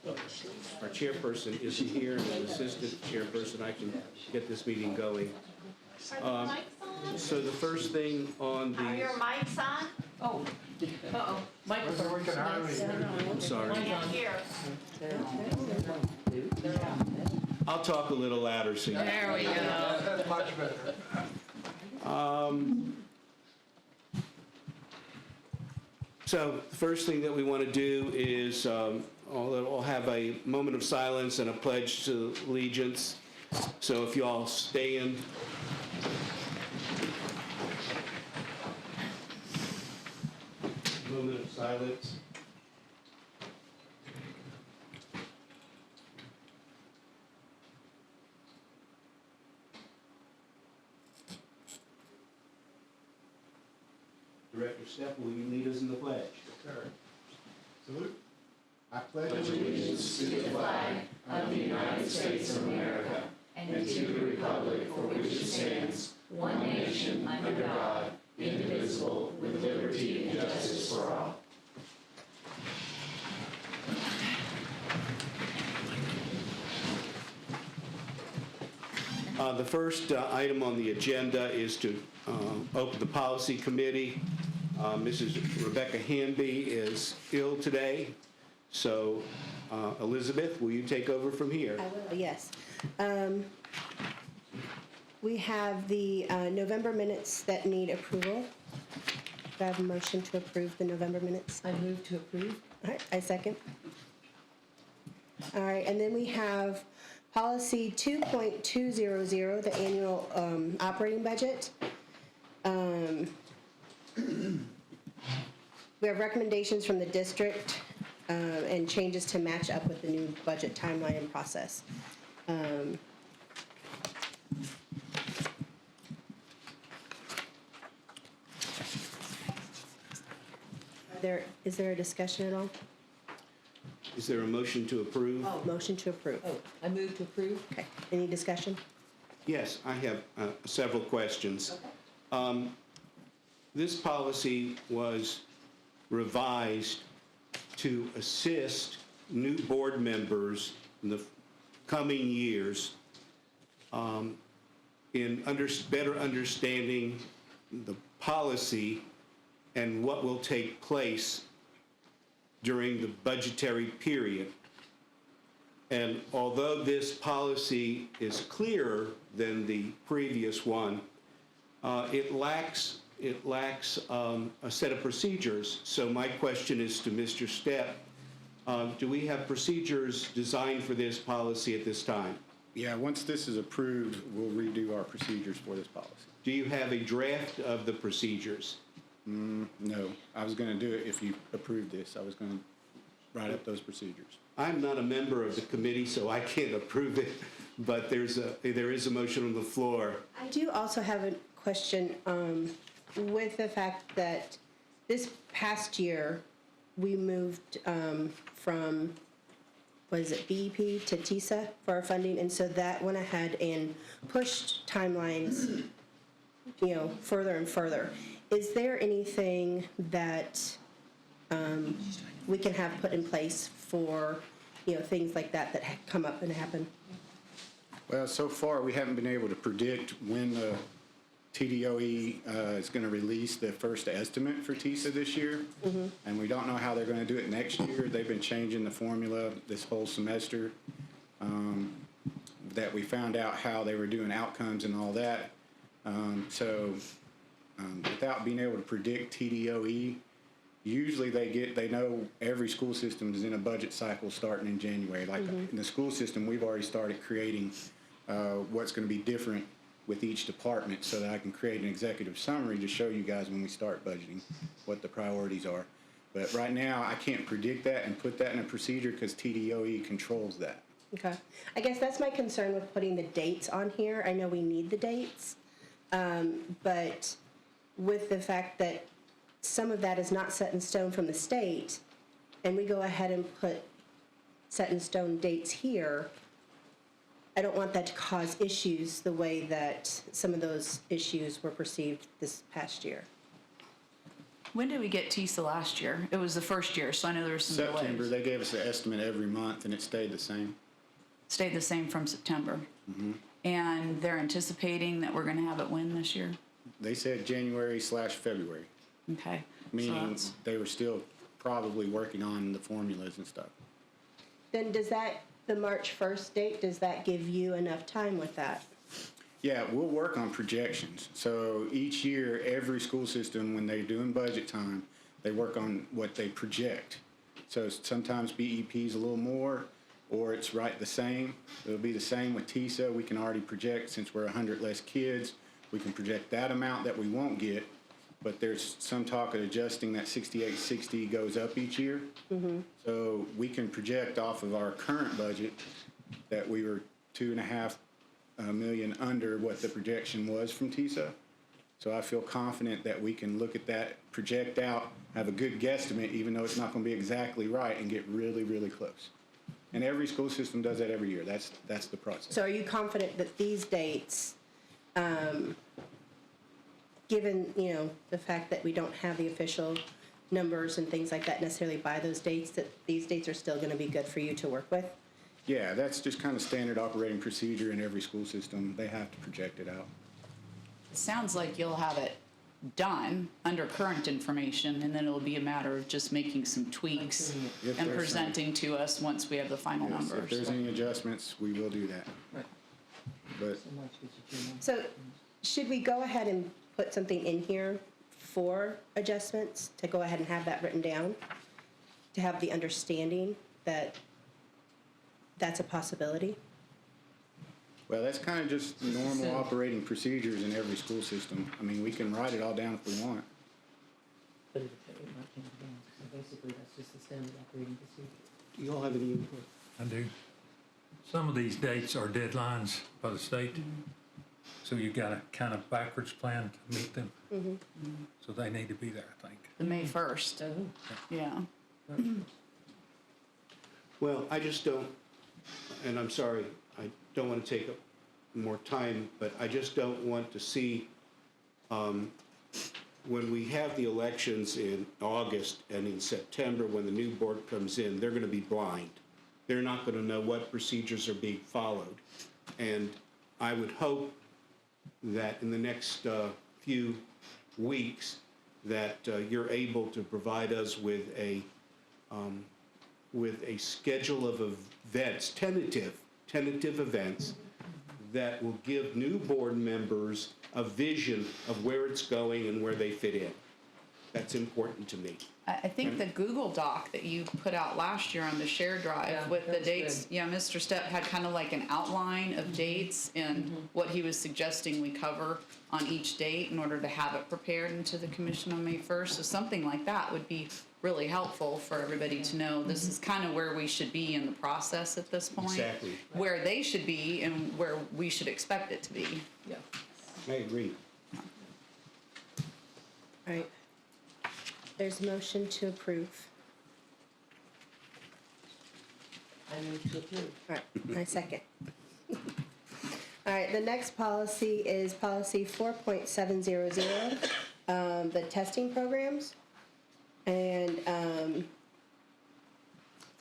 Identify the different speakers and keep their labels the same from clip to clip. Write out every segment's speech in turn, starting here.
Speaker 1: our chairperson isn't here, and an assistant chairperson, I can get this meeting going.
Speaker 2: Are the mics on?
Speaker 1: So the first thing on
Speaker 2: Are your
Speaker 1: the,
Speaker 2: mics on?
Speaker 3: Oh, uh-oh, microphone.
Speaker 4: We can hardly hear.
Speaker 1: I'm sorry,
Speaker 2: Can't hear.
Speaker 1: I'll talk a little louder so you.
Speaker 3: There we go.
Speaker 4: That's much better.
Speaker 1: So the first thing that we want to do is I'll have a moment of silence and a pledge to allegiance. So if you all stay in. Moment of silence. Director Stepp, will you lead us in the pledge?
Speaker 4: Sure. Salute. I
Speaker 5: pledge
Speaker 4: pledge
Speaker 5: allegiance to the flag of the United States of America and to the republic for which it stands, one nation, under God, indivisible, with liberty and justice for all.
Speaker 1: The first item on the agenda is to open the policy committee. Mrs. Rebecca Hanby is ill today, so Elizabeth, will you take over from here?
Speaker 6: I will, yes. We have the November minutes that need approval. Do I have a motion to approve the November minutes?
Speaker 3: I move to approve.
Speaker 6: All right, I second. All right, and then we have policy 2.200, the annual operating budget. We have recommendations from the district and changes to match up with the new budget timeline and process. Is there a discussion at all?
Speaker 1: Is there a motion to approve?
Speaker 6: Oh, motion to approve.
Speaker 3: Oh, I move to approve.
Speaker 6: Okay, any discussion?
Speaker 1: Yes, I have several questions.
Speaker 6: Okay.
Speaker 1: This policy was revised to assist new board members in the coming years in better understanding the policy and what will take place during the budgetary period. And although this policy is clearer than the previous one, it lacks a set of procedures. So my question is to Mr. Stepp, do we have procedures designed for this policy at this time?
Speaker 7: Yeah, once this is approved, we'll redo our procedures for this policy.
Speaker 1: Do you have a draft of the procedures?
Speaker 7: No, I was going to do it if you approved this. I was going to write up those procedures.
Speaker 1: I'm not a member of the committee, so I can't approve it, but there is a motion on the floor.
Speaker 6: I do also have a question with the fact that this past year, we moved from, what is it, BEP to TISA for our funding, and so that went ahead and pushed timelines, further and further. Is there anything that we can have put in place for, things like that come up and happen?
Speaker 7: Well, so far, we haven't been able to predict when the TDOE is going to release the first estimate for TISA this year. Mm-hmm. And we don't know how they're going to do it next year. They've been changing the formula this whole semester. That we found out how they were doing outcomes and all that. Without being able to predict TDOE, usually they know every school system is in a budget cycle starting in January. Like in the school system, we've already started creating what's going to be different with each department so that I can create an executive summary to show you guys when we start budgeting what the priorities are. But right now, I can't predict that and put that in a procedure because TDOE controls that.
Speaker 6: Okay. I guess that's my concern with putting the dates on here. I know we need the dates, but with the fact that some of that is not set in stone from the state, and we go ahead and put set in stone dates here, I don't want that to cause issues the way that some of those issues were perceived this past year.
Speaker 5: When did we get TISA last year? It was the first year, so I know there was some
Speaker 7: September,
Speaker 5: delays.
Speaker 7: they gave us an estimate every month and it stayed the same.
Speaker 5: Stayed the same from September. And they're anticipating that we're gonna have it when this year?
Speaker 7: They said January/February,
Speaker 5: Okay. So
Speaker 7: meaning
Speaker 5: that's-
Speaker 7: they were still probably working on the formulas and stuff.
Speaker 6: Then does that, the March 1st date, does that give you enough time with that?
Speaker 7: Yeah, we'll work on projections. So each year, every school system, when they're doing budget time, they work on what they project. So sometimes BEP's a little more, or it's right the same. It'll be the same with TISA. We can already project, since we're 100 less kids, we can project that amount that we won't get. But there's some talk of adjusting that 6860 goes up each year. So we can project off of our current budget that we were 2.5 million under what the projection was from TISA. So I feel confident that we can look at that, project out, have a good guesstimate, even though it's not going to be exactly right, and get really, really close. And every school system does that every year. That's the process.
Speaker 6: So are you confident that these dates, given, you know, the fact that we don't have the official numbers and things like that necessarily by those dates, that these dates are still going to be good for you to work with?
Speaker 7: Yeah, that's just kind of standard operating procedure in every school system. They have to project it out.
Speaker 5: It sounds like you'll have it done under current information, and then it'll be a matter of just making some tweaks
Speaker 7: If
Speaker 5: and
Speaker 7: there's
Speaker 5: presenting to us once we have the final
Speaker 7: Yes, if
Speaker 5: numbers.
Speaker 7: there's any adjustments, we will do that.
Speaker 3: Right.
Speaker 7: But
Speaker 3: So March gets you 2 months.
Speaker 6: So should we go ahead and put something in here for adjustments, to go ahead and have that written down? To have the understanding that that's a possibility?
Speaker 7: well, that's kind of just normal operating procedures in every school system. I mean, we can write it all down if we want.
Speaker 3: But it might change again. So basically, that's just the standard operating procedure.
Speaker 1: Do you all have any input?
Speaker 8: I do. Some of these dates are deadlines by the state, so you got to kind of backwards plan to meet them. So they need to be there, I think.
Speaker 5: The May 1st,
Speaker 3: Oh,
Speaker 5: yeah.
Speaker 1: Well, I just don't, and I'm sorry, I don't want to take up more time, but I just don't want to see, when we have the elections in August and in September, when the new board comes in, they're going to be blind. They're not going to know what procedures are being followed. And I would hope that in the next few weeks, that you're able to provide us with a schedule of events, tentative events, that will give new board members a vision of where it's going and where they fit in. That's important to me.
Speaker 5: I think the Google Doc that you put out last year on the share drive
Speaker 3: Yeah,
Speaker 5: with the
Speaker 3: that's
Speaker 5: dates,
Speaker 3: good.
Speaker 5: yeah, Mr. Stepp had kind of like an outline of dates and what he was suggesting we cover on each date in order to have it prepared into the commission on May 1st. So something like that would be really helpful for everybody to know this is kind of where we should be in the process at this point.
Speaker 1: Exactly.
Speaker 5: Where they should be and where we should expect it to be.
Speaker 3: yeah.
Speaker 1: I agree.
Speaker 6: All right. There's a motion to approve.
Speaker 3: I move to approve.
Speaker 6: All right, I second. All right, the next policy is policy 4.700, the testing programs. And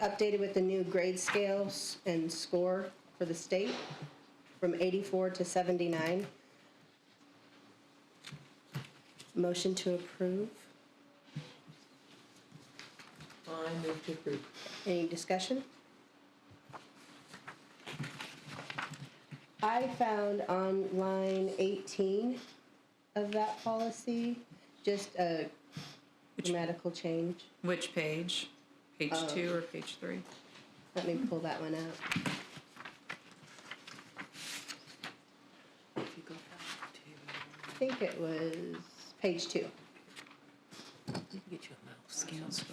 Speaker 6: updated with the new grade scales and score for the state from 84 to 79. Motion to approve.
Speaker 3: I move to approve.
Speaker 6: Any discussion? I found on line 18 of that policy, just a grammatical change.
Speaker 5: Which page? Page 2 or page 3?
Speaker 6: Let me pull that one out.
Speaker 3: If you go back to,
Speaker 6: I think it was page 2.
Speaker 3: you can get you a mouse.
Speaker 5: Scales.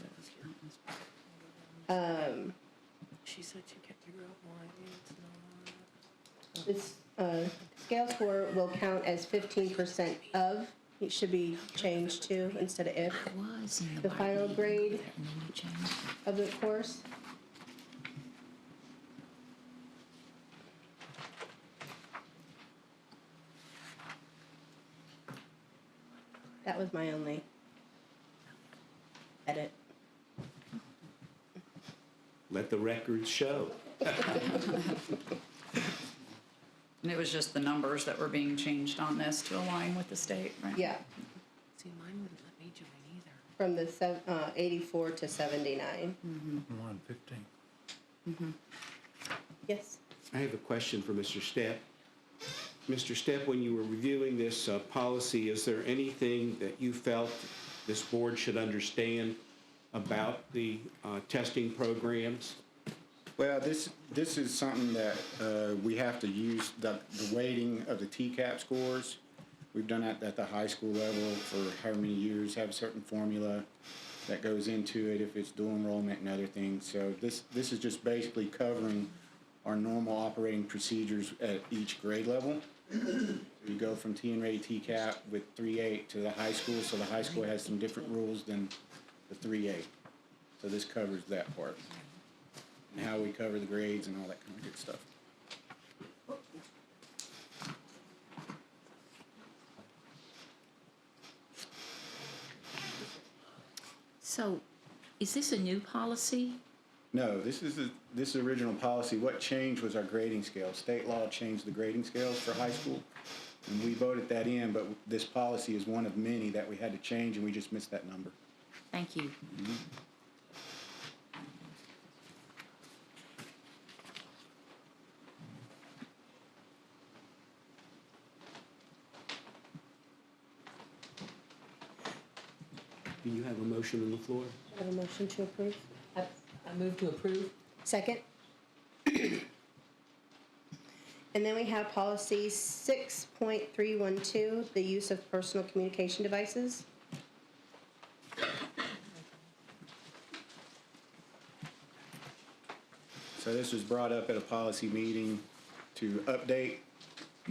Speaker 3: She said she can't figure out why it's not.
Speaker 6: This scale score will count as 15% of, it should be changed to instead of if,
Speaker 5: Was in
Speaker 6: the final grade
Speaker 5: and then you changed it.
Speaker 6: of the course. That was my only
Speaker 1: records show.
Speaker 5: And it was just the numbers that were being changed on this to align with the state, right?
Speaker 6: Yeah,
Speaker 3: See, mine wouldn't let me join either.
Speaker 6: from the 84 to 79.
Speaker 8: 115.
Speaker 6: Yes.
Speaker 1: I have a question for Mr. Stepp. Mr. Stepp, when you were reviewing this policy, is there anything that you felt this board should understand about the testing programs?
Speaker 7: Well, this is something that we have to use, the weighting of the TCAP scores. We've done that at the high school level for however many years, have a certain formula that goes into it if it's dual enrollment and other things. So this is just basically covering our normal operating procedures at each grade level. You go from T&Ray TCAP with 3.8 to the high school, so the high school has some different rules than the 3.8. So this covers that part. And how we cover the grades and all that kind of good stuff.
Speaker 9: So, is this a new policy?
Speaker 7: No, this is original policy. What changed was our grading scale. State law changed the grading scales for high school, and we voted that in, but this policy is one of many that we had to change, and we just missed that number.
Speaker 9: Thank you.
Speaker 1: Do you have a motion on the floor?
Speaker 6: I have a motion to approve.
Speaker 3: I move to approve.
Speaker 6: Second. And then we have policy 6.312, the use of personal communication devices.
Speaker 7: So this was brought up at a policy meeting to update,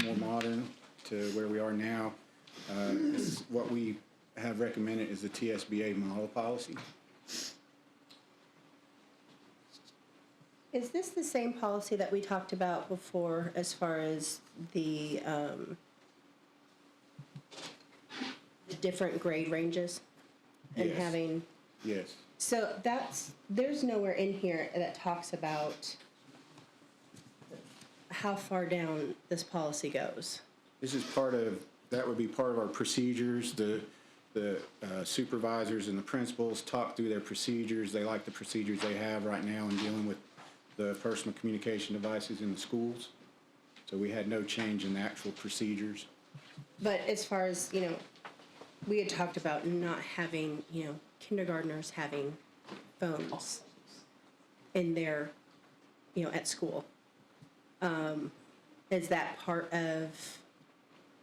Speaker 7: more modern to where we are now. This is what we have recommended is the TSBA model policy.
Speaker 6: Is this the same policy that we talked about before as far as the different grade ranges? And
Speaker 7: Yes.
Speaker 6: having,
Speaker 7: Yes.
Speaker 6: so there's nowhere in here that talks about how far down this policy goes.
Speaker 7: This is that would be part of our procedures. The supervisors and the principals talk through their procedures. They like the procedures they have right now in dealing with the personal communication devices in the schools. So we had no change in the actual procedures.
Speaker 6: But as far as, we had talked about not having, kindergartners having phones in their, at school. Is that part of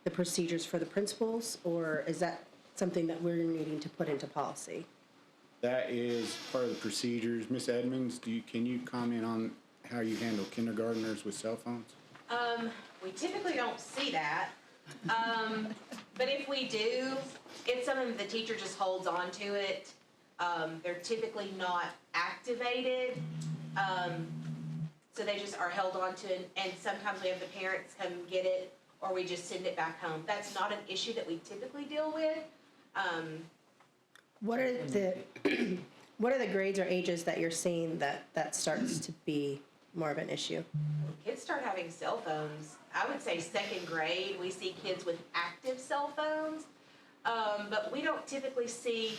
Speaker 6: the procedures for the principals, or is that something that we're needing to put into policy?
Speaker 7: That is part of the procedures. Ms. Edmonds, can you comment on how you handle kindergartners with cell phones?
Speaker 2: We typically don't see that. But if we do, it's something that the teacher just holds on to it. They're typically not activated. So they just are held on to it, and sometimes we have the parents come get it, or we just send it back home. That's not an issue that we typically deal with.
Speaker 6: What are the, what are the grades or ages that you're seeing that starts to be more of an issue?
Speaker 2: Kids start having cell phones. I would say second grade, we see kids with active cell phones. But we don't typically see,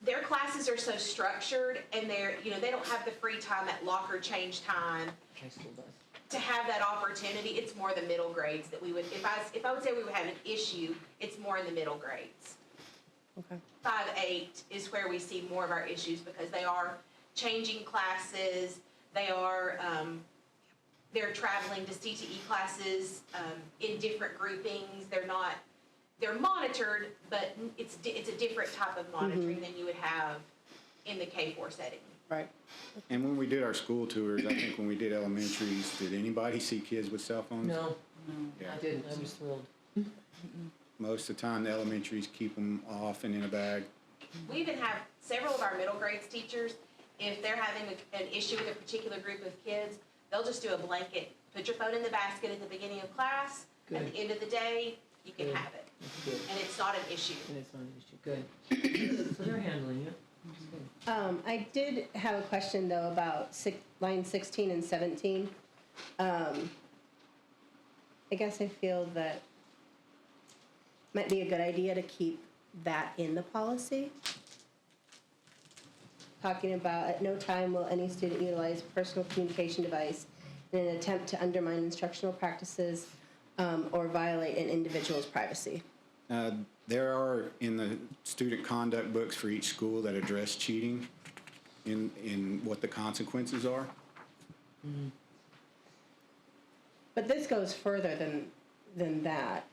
Speaker 2: their classes are so structured, and they don't have the free time at locker change time
Speaker 3: High school does.
Speaker 2: to have that opportunity. It's more the middle grades that we would, if I would say we would have an issue, it's more in the middle grades.
Speaker 6: Okay.
Speaker 2: 5-8 is where we see more of our issues, because they are changing classes. They are, they're traveling to CTE classes in different groupings. They're monitored, but it's a different type of monitoring than you would have in the K-4 setting.
Speaker 6: Right.
Speaker 7: And when we did our school tours, I think when we did elementaries, did anybody see kids with cell phones?
Speaker 3: No,
Speaker 7: Yeah.
Speaker 3: I didn't. I was thrilled.
Speaker 7: Most of the time, the elementaries keep them off and in a bag.
Speaker 2: We even have several of our middle grades teachers, if they're having an issue with a particular group of kids, they'll just do a blanket, put your phone in the basket at the beginning of class. At
Speaker 3: Good.
Speaker 2: the end of the day, you can
Speaker 3: Good.
Speaker 2: have it,
Speaker 3: That's good.
Speaker 2: and it's not an issue.
Speaker 3: And it's not an issue. Good. So they're handling it.
Speaker 6: I did have a question though about line 16 and 17. I guess I feel that might be a good idea to keep that in the policy. Talking about, at no time will any student utilize a personal communication device in an attempt to undermine instructional practices or violate an individual's privacy.
Speaker 7: There are in the student conduct books for each school that address cheating in what the consequences are.
Speaker 6: But this goes further than that.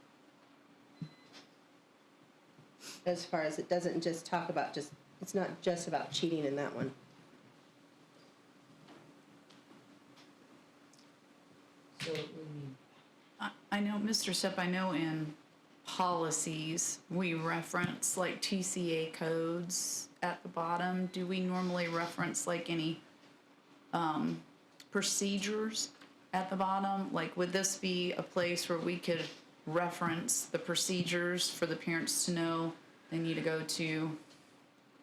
Speaker 6: As far as it doesn't just talk about it's not just about cheating in that one.
Speaker 3: So what do you mean?
Speaker 5: I know, Mr. Stepp, I know in policies, we reference like TCA codes at the bottom. Do we normally reference like any procedures at the bottom? Like, would this be a place where we could reference the procedures for the parents to know they need to go to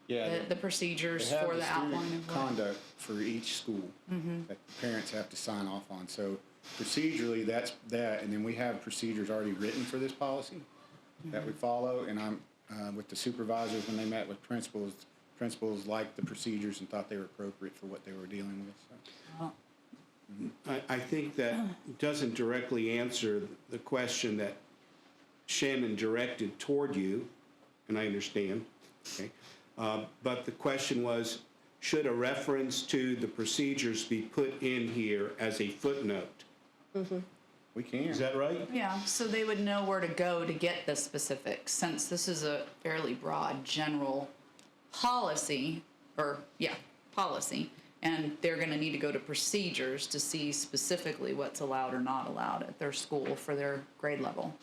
Speaker 5: the procedures
Speaker 7: They have
Speaker 5: for the outline
Speaker 7: student
Speaker 5: of what?
Speaker 7: conduct for each school that the parents have to sign off on. So procedurally, that's that, and then we have procedures already written for this policy that we follow. And I'm with the supervisors when they met with principals. Principals liked the procedures and thought they were appropriate for what they were dealing with. So.
Speaker 1: I think that doesn't directly answer the question that Shannon directed toward you, and I understand, okay? But the question was, should a reference to the procedures be put in here as a footnote?
Speaker 7: We can.
Speaker 1: Is that right?
Speaker 5: Yeah, so they would know where to go to get the specifics, since this is a fairly broad general policy, policy, and they're gonna need to go to procedures to see specifically what's allowed or not allowed at their school for their grade level.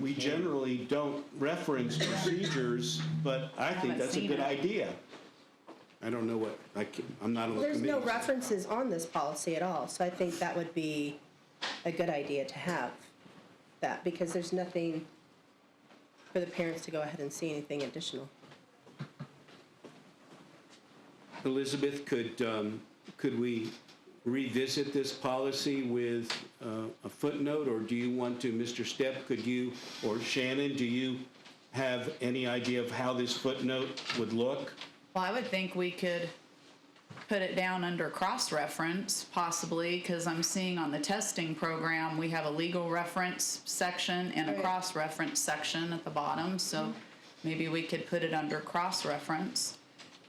Speaker 1: We generally don't reference procedures, but I think
Speaker 5: haven't
Speaker 1: that's a
Speaker 5: seen
Speaker 1: good
Speaker 5: it.
Speaker 1: idea. I don't know what, I'm not on the
Speaker 6: There's
Speaker 1: committee.
Speaker 6: no references on this policy at all, so I think that would be a good idea to have that, because there's nothing for the parents to go ahead and see anything additional.
Speaker 1: Elizabeth, could we revisit this policy with a footnote, or do you want to, Mr. Stepp, could you, or Shannon, do you have any idea of how this footnote would look?
Speaker 5: Well, I would think we could put it down under cross-reference possibly, because I'm seeing on the testing program, we have a legal reference section and a
Speaker 6: Right.
Speaker 5: cross-reference section at the bottom, so maybe we could put it under cross-reference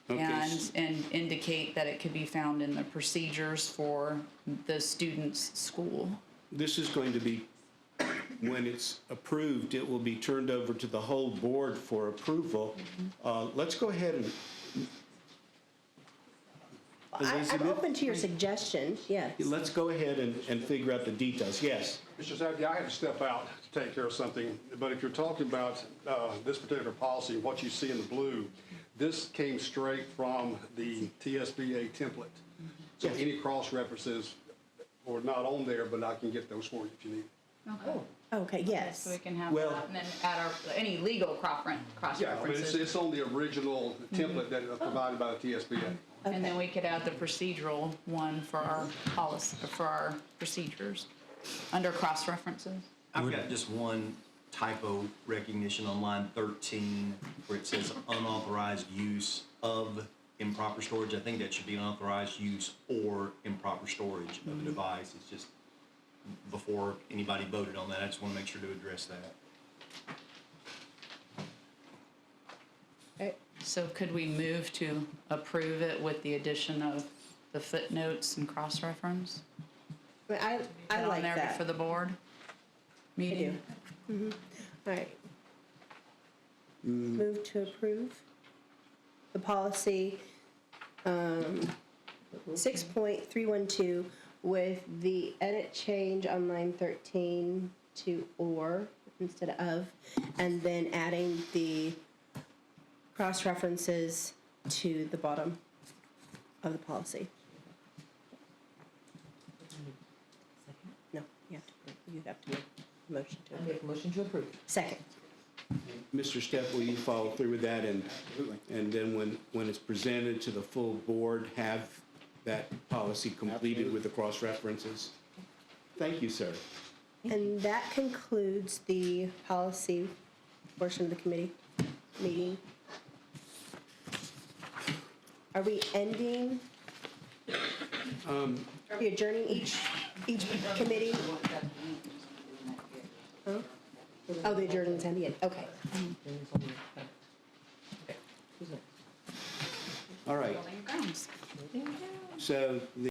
Speaker 1: Okay,
Speaker 5: and indicate that it could be found in the procedures for the student's school.
Speaker 1: This is going to be, when it's approved, it will be turned over to the whole board for approval. Let's go ahead and,
Speaker 6: I'm
Speaker 1: Elizabeth?
Speaker 6: open to your suggestion, yes.
Speaker 1: let's go ahead and figure out the details. Yes?
Speaker 10: Mr. Zaggy, I had to step out to take care of something, but if you're talking about this particular policy, what you see in the blue, this came straight from the TSBA template. So
Speaker 1: Yes.
Speaker 10: any cross-references are not on there, but I can get those for you if you need.
Speaker 5: Okay.
Speaker 6: Okay, yes.
Speaker 5: So we can have
Speaker 1: Well-
Speaker 5: that, and then add our, any legal
Speaker 10: Yeah, I mean,
Speaker 5: cross-references.
Speaker 10: it's on the original template that is provided by the TSBA.
Speaker 5: And then we could add the procedural one for our policy, for our procedures, under cross-references.
Speaker 11: I've got just one typo recognition on line 13 where it says unauthorized use of improper storage. I think that should be unauthorized use or improper storage of a device. It's just before anybody voted on that, I just want to make sure to address that.
Speaker 5: So could we move to approve it with the addition of the footnotes and cross-reference?
Speaker 6: I
Speaker 5: Put on
Speaker 6: like
Speaker 5: there
Speaker 6: that.
Speaker 5: for the board
Speaker 6: I
Speaker 5: meeting?
Speaker 6: do. All right. Move to approve the policy 6.312 with the edit change on line 13 to or instead of, and then adding the cross-references to the bottom of the policy. No, you have to make a motion to
Speaker 3: I
Speaker 6: approve.
Speaker 3: make a motion to approve.
Speaker 6: Second.
Speaker 1: Mr. Stepp, will you follow through with that? And then when it's presented to the full board, have that policy completed with the cross-references? Thank you, sir.
Speaker 6: And that concludes the policy portion of the committee meeting. Are we ending? Are we adjourning each committee? Huh? Oh, the adjournment's at the end, okay.
Speaker 1: All right. So the